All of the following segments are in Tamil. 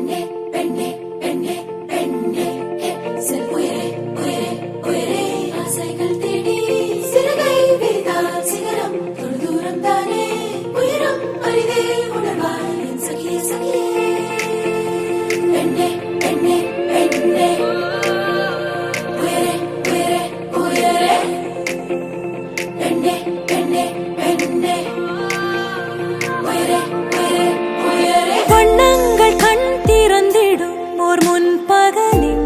பெண்ணே பெண்ணே பெண்ணே பெண்ணே செல் உயிரே உயிரே உயிரே ஆசைகள் தேடி சிறகை விரித்தால் சிகரம் தொடு தூரம் தானே உயிரும் அரிதே உணர்வாய் என் சகியே சகியே பெண்ணே பெண்ணே பெண்ணே உயிரே உயிரே உயிரே பெண்ணே பெண்ணே பெண்ணே உயிரே உயிரே உயிரே வண்ணங்கள் கண் திறந்திடும் ஓர் முன்பகலில்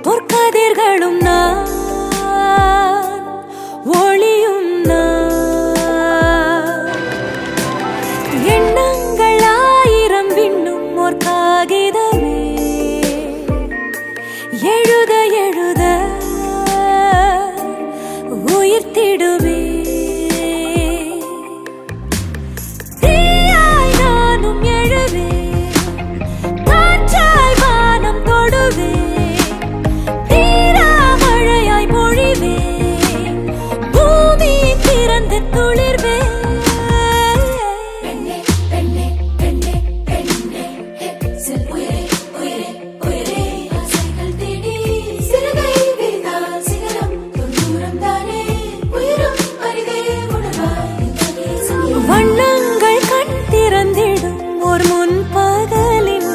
பொற்கதிர்களும் நான் ஒளியும் நான் எண்ணங்கள் ஆயிரம் விண்ணும் ஓர் காகிதமே எழுத எழுத உயிர்த்திடுவே வண்ணங்கள் கண் திறந்திடும் ஒரு முன்பகலில்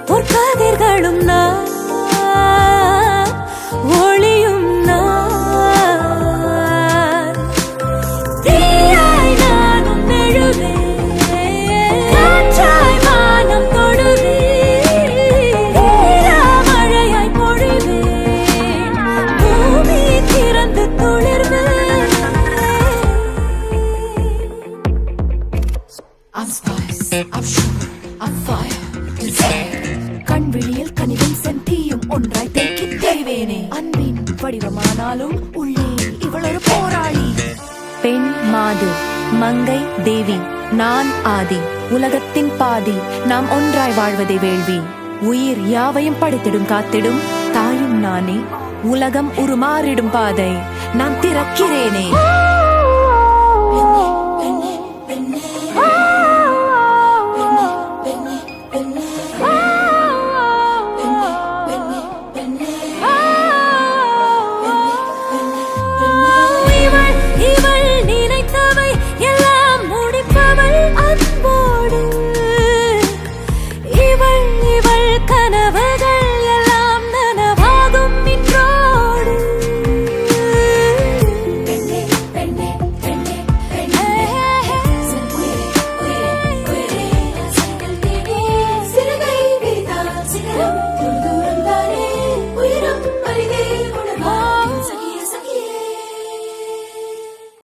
பொற்கதிர்களும் நான் ஒளியும் நான் தீயாய் நானும் எழுவேன் காற்றாய் வானம் தொடுவேன் தீரா மழையாய் பொழிவேன் பூமி திறந்து துளிர்வேன். I'm spice, I'm sugar, I'm fire, desire. கண்விழியில் கனிவும் செந்தியும் ஒன்றாய் தேக்கி தெரிவேனே அன்பின் வடிவமானாலும் உள்ளே இவள் ஒரு போராளி. பெண் மாது மங்கை தேவி நான் ஆதி உலகத்தின் பாதி நாம் ஒன்றாய் வாழ்வதை வேள்வி உயிர் யாவையும் படைத்திடும் காத்திடும் தாயும் நானே உலகம் உருமாறிடும் பாதை நான் திறக்கிறேனே.